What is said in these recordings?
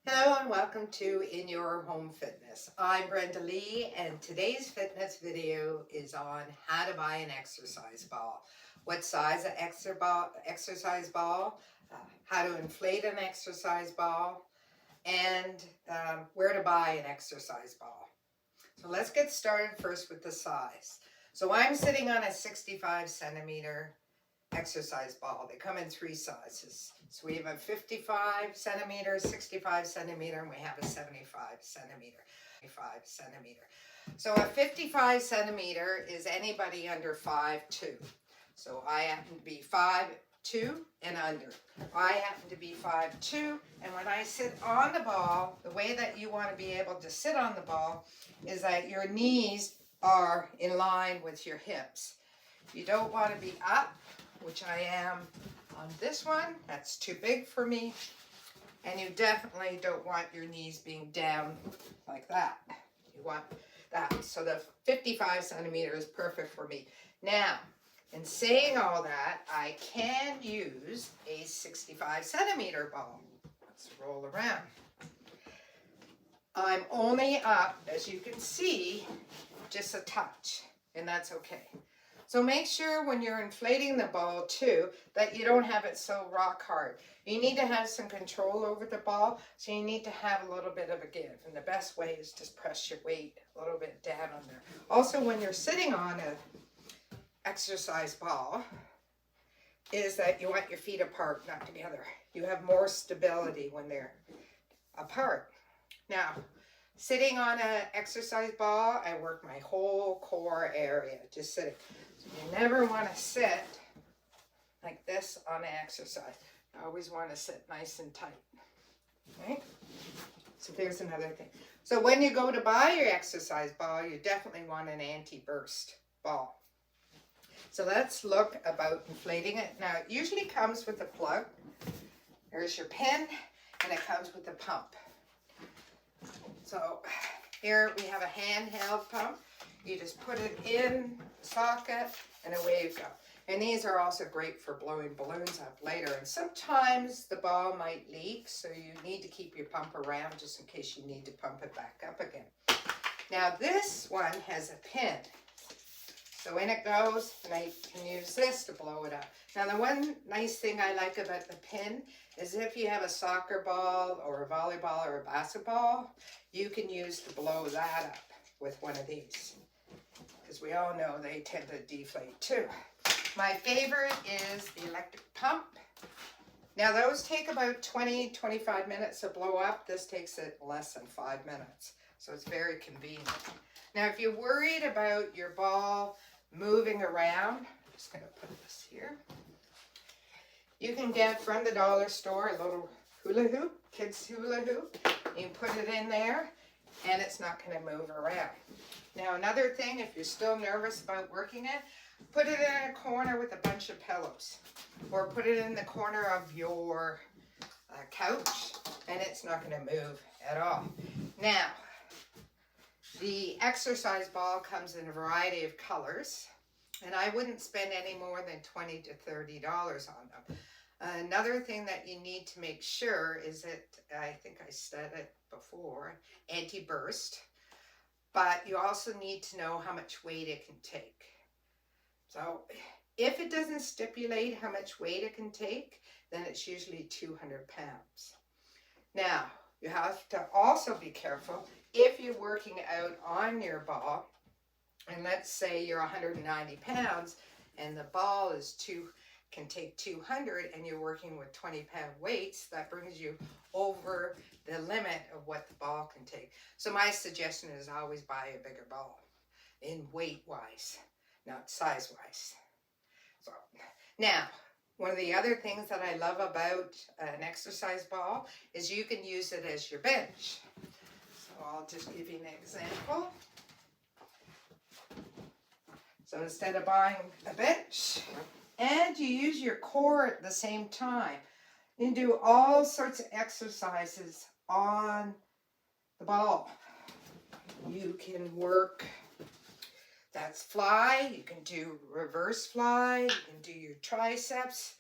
Hello and welcome to In Your Home Fitness. I'm Brenda Lee and today's fitness video is on how to buy an exercise ball, what size of exercise ball, how to inflate an exercise ball, and where to buy an exercise ball. So let's get started first with the size. So I'm sitting on a 65 centimeter exercise ball. They come in three sizes. So we have a 55 centimeter, 65 centimeter, and we have a 75 centimeter. So a 55 centimeter is anybody under 5'2". So I happen to be 5'2" and under. I happen to be 5'2", and when I sit on the ball, the way that you want to be able to sit on the ball is that your knees are in line with your hips. You don't want to be up, which I am on this one. That's too big for me. And you definitely don't want your knees being down like that. You want that. So the 55 centimeter is perfect for me. Now, in saying all that, I can use a 65 centimeter ball. Let's roll around. I'm only up, as you can see, just a touch, and that's okay. So make sure when you're inflating the ball too, that you don't have it so rock hard. You need to have some control over the ball, so you need to have a little bit of a give. And the best way is just press your weight a little bit down on there. Also, when you're sitting on an exercise ball, is that you want your feet apart, not together. You have more stability when they're apart. Now, sitting on an exercise ball, I work my whole core area, just sitting. So you never want to sit like this on an exercise. You always want to sit nice and tight. Okay? So there's another thing. So when you go to buy your exercise ball, you definitely want an anti-burst ball. So let's look about inflating it. Now, it usually comes with a plug. There's your pin, and it comes with a pump. So here we have a handheld pump. You just put it in the socket and away you go. And these are also great for blowing balloons up later. And sometimes the ball might leak, so you need to keep your pump around just in case you need to pump it back up again. Now this one has a pin. So in it goes, and I can use this to blow it up. Now the one nice thing I like about the pin is if you have a soccer ball or a volleyball or a basketball, you can use to blow that up with one of these. Because we all know they tend to deflate too. My favorite is the electric pump. Now those take about 20-25 minutes to blow up. This takes it less than 5 minutes. So it's very convenient. Now if you're worried about your ball moving around, I'm just going to put this here. You can get from the dollar store a little hula hoop, kids hula hoop. You can put it in there and it's not going to move around. Now another thing, if you're still nervous about working it, put it in a corner with a bunch of pillows. Or put it in the corner of your couch and it's not going to move at all. Now, the exercise ball comes in a variety of colors. And I wouldn't spend any more than $20 to $30 on them. Another thing that you need to make sure is that, I think I said it before, anti-burst. But you also need to know how much weight it can take. So if it doesn't stipulate how much weight it can take, then it's usually 200 pounds. Now, you have to also be careful if you're working out on your ball. And let's say you're 190 pounds and the ball can take 200 and you're working with 20-pound weights, that brings you over the limit of what the ball can take. So my suggestion is always buy a bigger ball in weight-wise, not size-wise. So now, one of the other things that I love about an exercise ball is you can use it as your bench. So I'll just give you an example. So instead of buying a bench, and you use your core at the same time, you can do all sorts of exercises on the ball. You can work, that's fly, you can do reverse fly, you can do your triceps.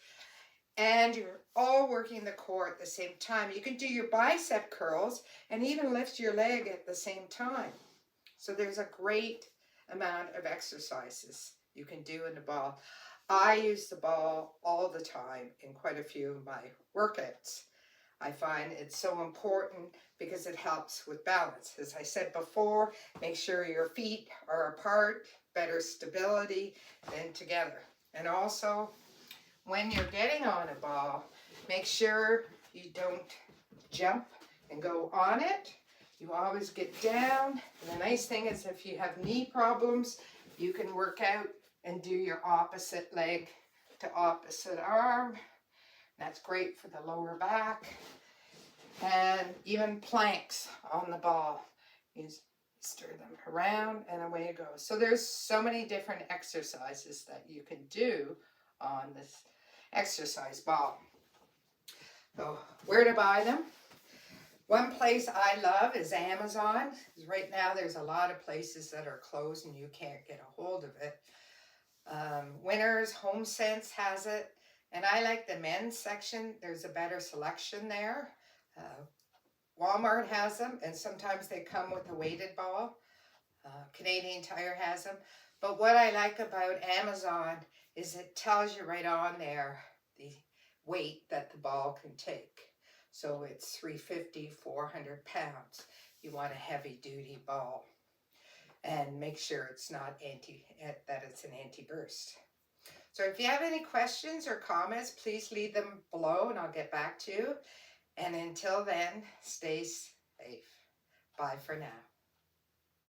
and you're all working the core at the same time. You can do your bicep curls and even lift your leg at the same time. So there's a great amount of exercises you can do in the ball. I use the ball all the time in quite a few of my workouts. I find it's so important because it helps with balance. As I said before, make sure your feet are apart, better stability than together. And also, when you're getting on a ball, make sure you don't jump and go on it. You always get down. And the nice thing is if you have knee problems, you can work out and do your opposite leg to opposite arm. That's great for the lower back. And even planks on the ball. You stir them around and away it goes. So there's so many different exercises that you can do on this exercise ball. So where to buy them? One place I love is Amazon. Right now there's a lot of places that are closed and you can't get a hold of it. Winners, Home Sense has it. And I like the men's section. There's a better selection there. Walmart has them, and sometimes they come with a weighted ball. Canadian Tire has them. But what I like about Amazon is it tells you right on there the weight that the ball can take. So it's 350, 400 pounds. You want a heavy duty ball. And make sure it's not that it's an anti-burst. So if you have any questions or comments, please leave them below and I'll get back to you. And until then, stay safe. Bye for now.